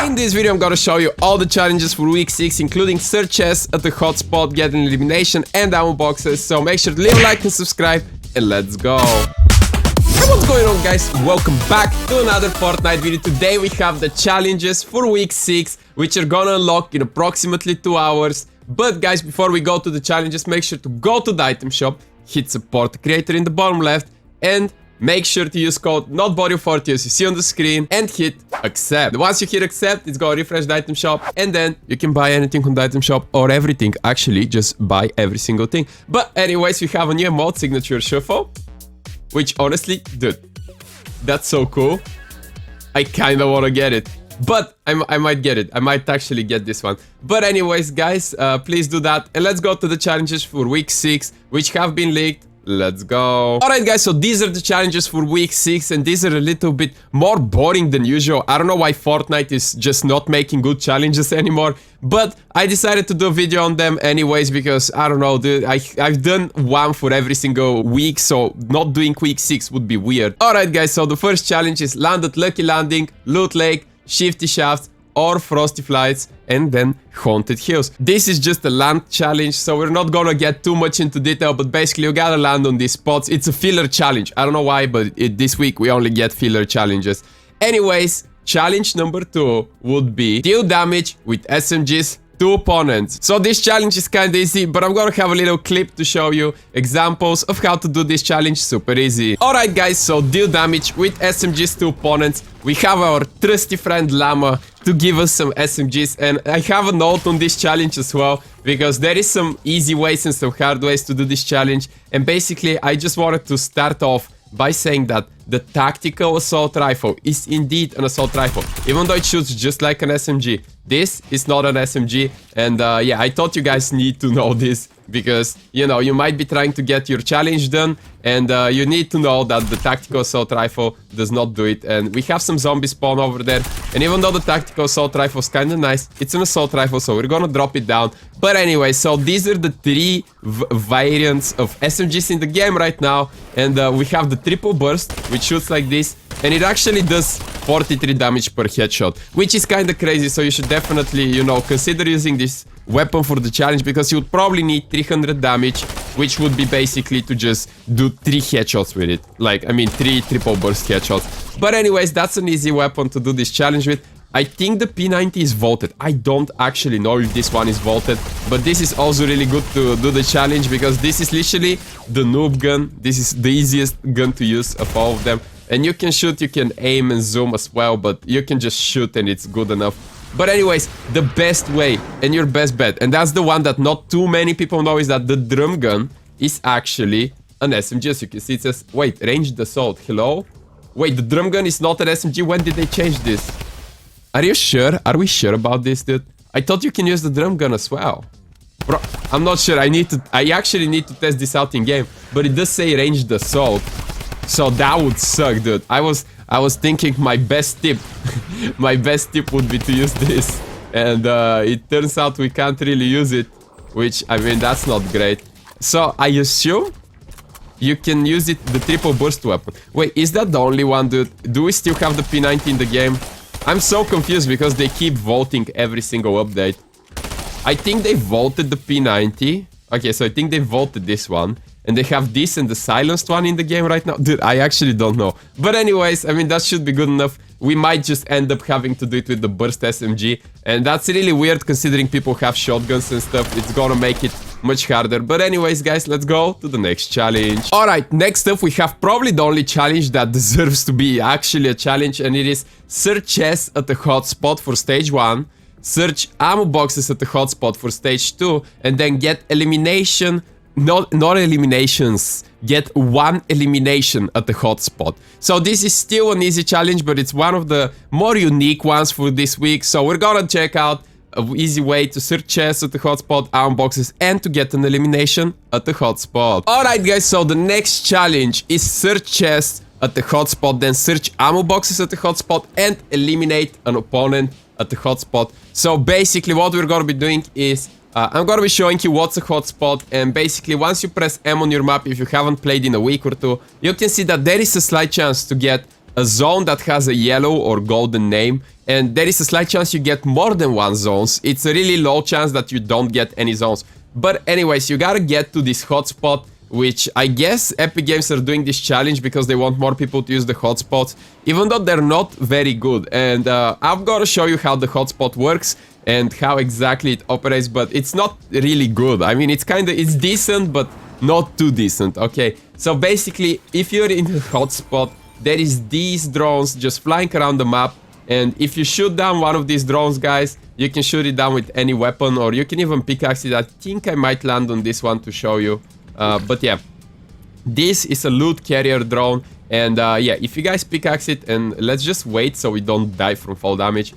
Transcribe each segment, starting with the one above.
In this video, I'm gonna show you all the challenges for week 6, including search chests at the hotspot, getting elimination, and ammo boxes. So make sure to leave a like and subscribe, and let's go. Hey, what's going on, guys? Welcome back to another Fortnite video. Today we have the challenges for week 6, which are gonna unlock in approximately 2 hours. But guys, before we go to the challenges, make sure to go to the item shop, hit support the creator in the bottom left, and make sure to use code NOTBOREW40 as you see on the screen and hit accept. Once you hit accept, it's gonna refresh the item shop, and then you can buy anything on the item shop or everything. Actually, just buy every single thing. But anyways, we have a new emote, signature shuffle, which honestly, dude, that's so cool. I kinda wanna get it. But I might get it. I might actually get this one. But anyways, guys, please do that. And let's go to the challenges for week 6, which have been leaked. Let's go. Alright, guys, so these are the challenges for week 6, and these are a little bit more boring than usual. I don't know why Fortnite is just not making good challenges anymore, but I decided to do a video on them anyways because, I don't know, dude, I've done one for every single week, so not doing week 6 would be weird. Alright, guys, so the first challenge is land at Lucky Landing, Loot Lake, Shifty Shafts, or Frosty Flights, and then Haunted Hills. This is just a land challenge, so we're not gonna get too much into detail, but basically you gotta land on these spots. It's a filler challenge. I don't know why, but this week we only get filler challenges. Anyways, challenge number 2 would be deal damage with SMGs to opponents. So this challenge is kinda easy, but I'm gonna have a little clip to show you examples of how to do this challenge super easy. Alright, guys, so deal damage with SMGs to opponents. We have our trusty friend Llama to give us some SMGs, and I have a note on this challenge as well, because there is some easy ways and some hard ways to do this challenge. And basically, I just wanted to start off by saying that the tactical assault rifle is indeed an assault rifle, even though it shoots just like an SMG. This is not an SMG, and yeah, I thought you guys need to know this, because, you know, you might be trying to get your challenge done, and you need to know that the tactical assault rifle does not do it. And we have some zombies spawn over there, and even though the tactical assault rifle is kind of nice, it's an assault rifle, so we're gonna drop it down. But anyway, so these are the 3 variants of SMGs in the game right now, and we have the triple burst, which shoots like this, and it actually does 43 damage per headshot, which is kind of crazy. So you should definitely, you know, consider using this weapon for the challenge, because you would probably need 300 damage, which would be basically to just do 3 headshots with it. Like, I mean, 3 triple burst headshots. But anyways, that's an easy weapon to do this challenge with. I think the P90 is vaulted. I don't actually know if this one is vaulted, but this is also really good to do the challenge, because this is literally the noob gun. This is the easiest gun to use of all of them. And you can shoot, you can aim and zoom as well, but you can just shoot and it's good enough. But anyways, the best way and your best bet, and that's the one that not too many people know, is that the drum gun is actually an SMG. As you can see, it says, wait, ranged assault, hello? Wait, the drum gun is not an SMG? When did they change this? Are you sure? Are we sure about this, dude? I thought you can use the drum gun as well. Bro, I'm not sure. I actually need to test this out in game, but it does say ranged assault. So that would suck, dude. I was thinking my best tip my best tip would be to use this, and it turns out we can't really use it, which, I mean, that's not great. So I assume you can use it, the triple burst weapon. Wait, is that the only one, dude? Do we still have the P90 in the game? I'm so confused because they keep vaulting every single update. I think they vaulted the P90. Okay, so I think they vaulted this one. And they have this and the silenced one in the game right now. Dude, I actually don't know. But anyways, I mean, that should be good enough. We might just end up having to do it with the burst SMG. And that's really weird considering people have shotguns and stuff. It's gonna make it much harder. But anyways, guys, let's go to the next challenge. Alright, next up we have probably the only challenge that deserves to be actually a challenge. And it is search chests at the hotspot for stage 1. Search ammo boxes at the hotspot for stage 2. And then get elimination... Not eliminations, get 1 elimination at the hotspot. So this is still an easy challenge, but it's one of the more unique ones for this week. So we're gonna check out an easy way to search chests at the hotspot, ammo boxes, and to get an elimination at the hotspot. Alright, guys, so the next challenge is search chests at the hotspot, then search ammo boxes at the hotspot, and eliminate an opponent at the hotspot. So basically what we're gonna be doing is I'm gonna be showing you what's a hotspot, and basically once you press M on your map, if you haven't played in a week or two, you can see that there is a slight chance to get a zone that has a yellow or golden name, and there is a slight chance you get more than one zones. It's a really low chance that you don't get any zones. But anyways, you gotta get to this hotspot, which I guess Epic Games are doing this challenge because they want more people to use the hotspots, even though they're not very good. And I've got to show you how the hotspot works and how exactly it operates, but it's not really good. I mean, it's decent, but not too decent, okay? So basically, if you're in the hotspot, there is these drones just flying around the map, and if you shoot down one of these drones, guys, you can shoot it down with any weapon, or you can even pickaxe it. I think I might land on this one to show you. But yeah, this is a loot carrier drone, and yeah, if you guys pickaxe it, and let's just wait so we don't die from fall damage.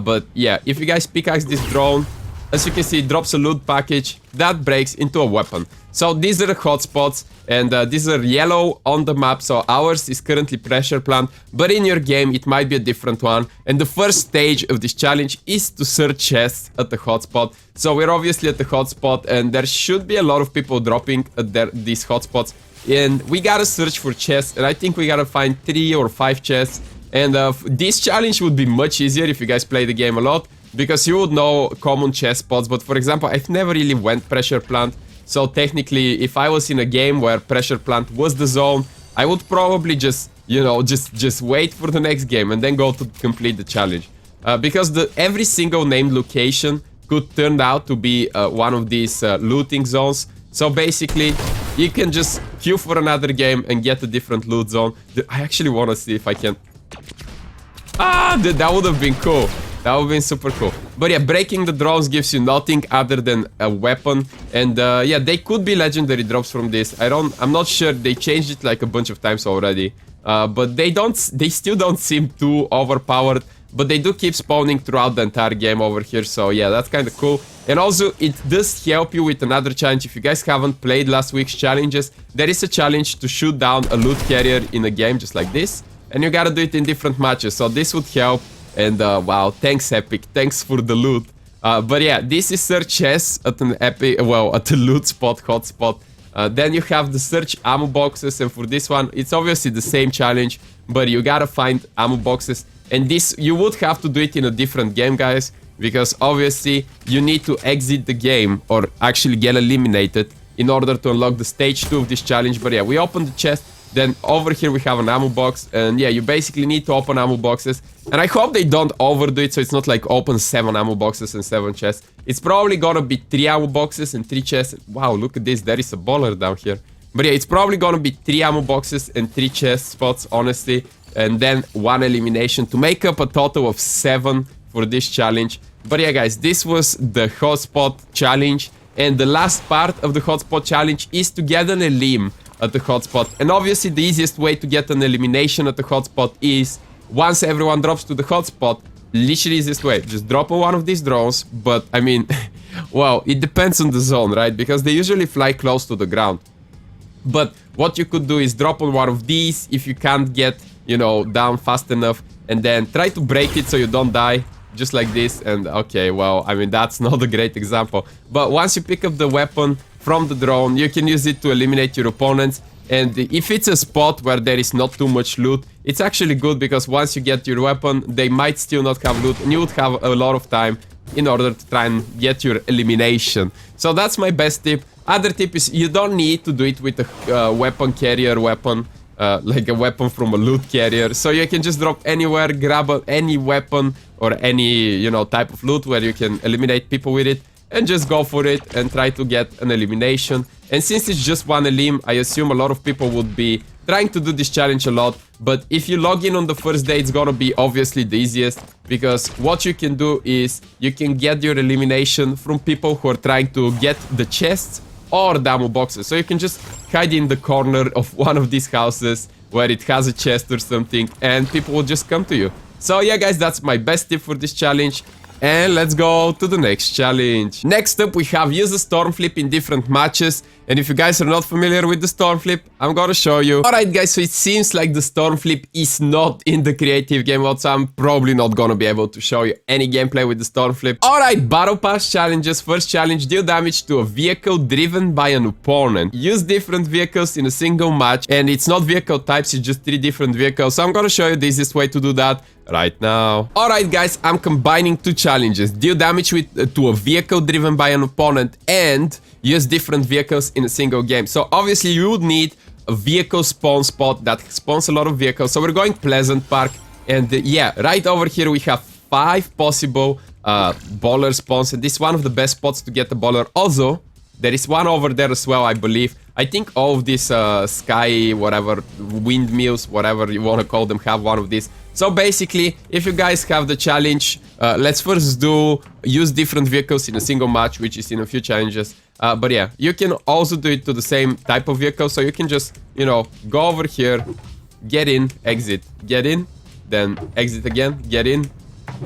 But yeah, if you guys pickaxe this drone, as you can see, it drops a loot package that breaks into a weapon. So these are the hotspots, and these are yellow on the map. So ours is currently pressure plant, but in your game it might be a different one. And the first stage of this challenge is to search chests at the hotspot. So we're obviously at the hotspot, and there should be a lot of people dropping at these hotspots. And we gotta search for chests, and I think we gotta find 3 or 5 chests. And this challenge would be much easier if you guys play the game a lot, because you would know common chest spots. But for example, I've never really went pressure plant. So technically, if I was in a game where pressure plant was the zone, I would probably just, you know, just wait for the next game and then go to complete the challenge. Because every single named location could turn out to be one of these looting zones. So basically, you can just queue for another game and get a different loot zone. I actually want to see if I can... Ah, that would have been cool. That would have been super cool. But yeah, breaking the drones gives you nothing other than a weapon. And yeah, they could be legendary drops from this. I'm not sure. They changed it like a bunch of times already. But they still don't seem too overpowered. But they do keep spawning throughout the entire game over here. So yeah, that's kind of cool. And also, it does help you with another challenge. If you guys haven't played last week's challenges, there is a challenge to shoot down a loot carrier in a game just like this. And you gotta do it in different matches. So this would help. And wow, thanks Epic, thanks for the loot. But yeah, this is search chests at an Epic, well, at the loot spot, hotspot. Then you have the search ammo boxes, and for this one, it's obviously the same challenge, but you gotta find ammo boxes. And this, you would have to do it in a different game, guys, because obviously you need to exit the game, or actually get eliminated, in order to unlock the stage 2 of this challenge. But yeah, we open the chest. Then over here we have an ammo box, and yeah, you basically need to open ammo boxes. And I hope they don't overdo it, so it's not like open 7 ammo boxes and 7 chests. It's probably gonna be 3 ammo boxes and 3 chests. Wow, look at this, there is a baller down here. But yeah, it's probably gonna be 3 ammo boxes and 3 chest spots, honestly. And then 1 elimination to make up a total of 7 for this challenge. But yeah, guys, this was the hotspot challenge. And the last part of the hotspot challenge is to get an elim at the hotspot. And obviously the easiest way to get an elimination at the hotspot is once everyone drops to the hotspot, literally easiest way, just drop on one of these drones. But I mean, well, it depends on the zone, right? Because they usually fly close to the ground. But what you could do is drop on one of these if you can't get, you know, down fast enough, and then try to break it so you don't die, just like this. And okay, well, I mean, that's not a great example, but once you pick up the weapon from the drone, you can use it to eliminate your opponents. And if it's a spot where there is not too much loot, it's actually good, because once you get your weapon, they might still not have loot, and you would have a lot of time in order to try and get your elimination. So that's my best tip. Other tip is you don't need to do it with a weapon carrier weapon, like a weapon from a loot carrier. So you can just drop anywhere, grab any weapon or any, you know, type of loot where you can eliminate people with it, and just go for it and try to get an elimination. And since it's just 1 elim, I assume a lot of people would be trying to do this challenge a lot. But if you log in on the first day, it's gonna be obviously the easiest, because what you can do is you can get your elimination from people who are trying to get the chests or the ammo boxes. So you can just hide in the corner of one of these houses where it has a chest or something, and people will just come to you. So yeah, guys, that's my best tip for this challenge. And let's go to the next challenge. Next up, we have use a storm flip in different matches. And if you guys are not familiar with the storm flip, I'm gonna show you. Alright guys, so it seems like the storm flip is not in the creative game mode, so I'm probably not gonna be able to show you any gameplay with the storm flip. Alright, battle pass challenges. First challenge, deal damage to a vehicle driven by an opponent. Use different vehicles in a single match, and it's not vehicle types, it's just 3 different vehicles. So I'm gonna show you the easiest way to do that right now. Alright guys, I'm combining 2 challenges. Deal damage to a vehicle driven by an opponent and use different vehicles in a single game. So obviously you would need a vehicle spawn spot that spawns a lot of vehicles. So we're going Pleasant Park, and yeah, right over here we have 5 possible baller spawns, and this is one of the best spots to get the baller. Also, there is one over there as well, I believe. I think all of these sky, whatever, windmills, whatever you want to call them, have one of these. So basically, if you guys have the challenge, let's first use different vehicles in a single match, which is in a few challenges. But yeah, you can also do it to the same type of vehicle. So you can just, you know, go over here, get in, exit, get in, then exit again, get in,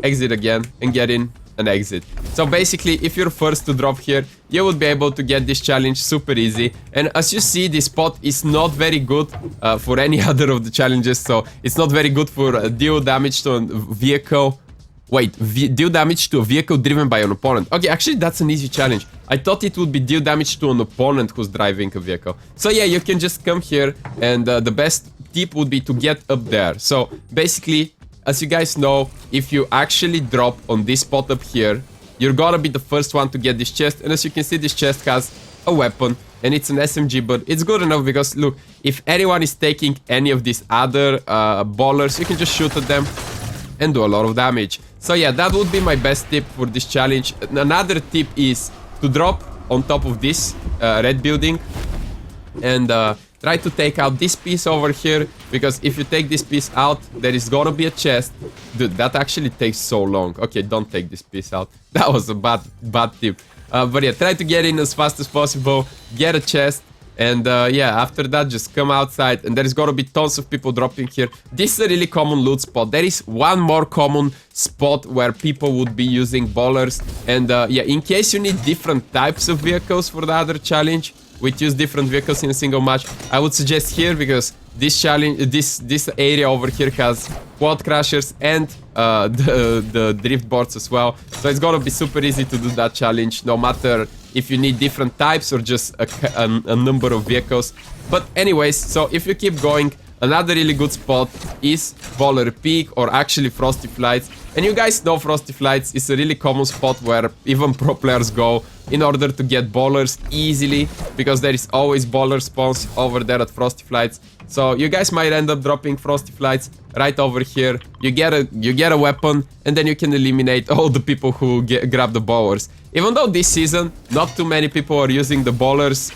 exit again, and get in and exit. So basically, if you're first to drop here, you would be able to get this challenge super easy. And as you see, this spot is not very good for any other of the challenges. So it's not very good for deal damage to a vehicle. Wait, deal damage to a vehicle driven by an opponent. Okay, actually that's an easy challenge. I thought it would be deal damage to an opponent who's driving a vehicle. So yeah, you can just come here, and the best tip would be to get up there. So basically, as you guys know, if you actually drop on this spot up here, you're gonna be the first one to get this chest. And as you can see, this chest has a weapon, and it's an SMG, but it's good enough because, look, if anyone is taking any of these other ballers, you can just shoot at them and do a lot of damage. So yeah, that would be my best tip for this challenge. Another tip is to drop on top of this red building and try to take out this piece over here, because if you take this piece out, there is gonna be a chest. Dude, that actually takes so long. Okay, don't take this piece out. That was a bad tip. But yeah, try to get in as fast as possible, get a chest, and yeah, after that, just come outside, and there is gonna be tons of people dropping here. This is a really common loot spot. There is one more common spot where people would be using ballers, and yeah, in case you need different types of vehicles for the other challenge, which use different vehicles in a single match, I would suggest here, because this challenge, this area over here has quad crashers and the drift boards as well. So it's gonna be super easy to do that challenge, no matter if you need different types or just a number of vehicles. But anyways, so if you keep going, another really good spot is Baller Peak, or actually Frosty Flights. And you guys know Frosty Flights is a really common spot where even pro players go in order to get ballers easily, because there is always baller spawns over there at Frosty Flights. So you guys might end up dropping Frosty Flights right over here. You get a weapon, and then you can eliminate all the people who grab the ballers. Even though this season, not too many people are using the ballers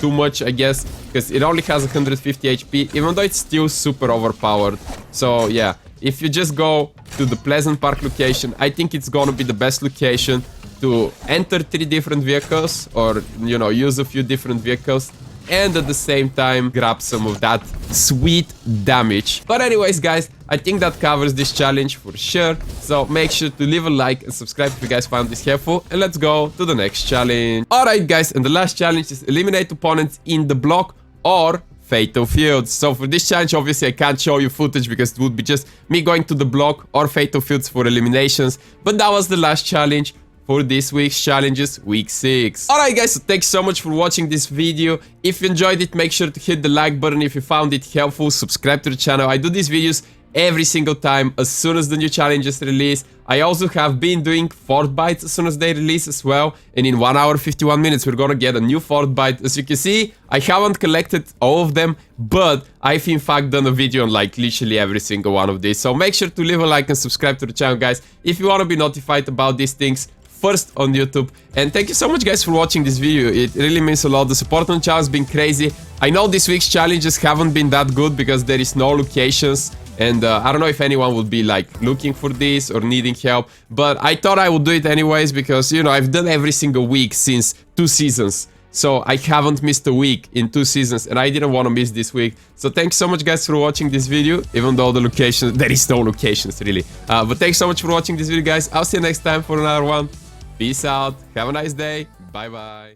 too much, I guess, because it only has 150 HP, even though it's still super overpowered. So yeah, if you just go to the Pleasant Park location, I think it's gonna be the best location to enter 3 different vehicles, or, you know, use a few different vehicles, and at the same time grab some of that sweet damage. But anyways guys, I think that covers this challenge for sure. So make sure to leave a like and subscribe if you guys found this helpful, and let's go to the next challenge. Alright guys, and the last challenge is eliminate opponents in the block or Fatal Fields. So for this challenge, obviously I can't show you footage because it would be just me going to the block or Fatal Fields for eliminations. But that was the last challenge for this week's challenges, week 6. Alright guys, so thanks so much for watching this video. If you enjoyed it, make sure to hit the like button. If you found it helpful, subscribe to the channel. I do these videos every single time as soon as the new challenges release. I also have been doing fort bites as soon as they release as well, and in 1 hour 51 minutes we're gonna get a new fort bite. As you can see, I haven't collected all of them, but I've in fact done a video on like literally every single one of these. So make sure to leave a like and subscribe to the channel guys if you want to be notified about these things first on YouTube. And thank you so much guys for watching this video. It really means a lot. The support on the channel has been crazy. I know this week's challenges haven't been that good because there is no locations, and I don't know if anyone would be like looking for this or needing help, but I thought I would do it anyways because, you know, I've done every single week since 2 seasons. So I haven't missed a week in 2 seasons, and I didn't want to miss this week. So thanks so much guys for watching this video, even though the location, there is no locations really. But thanks so much for watching this video guys. I'll see you next time for another one. Peace out. Have a nice day. Bye bye.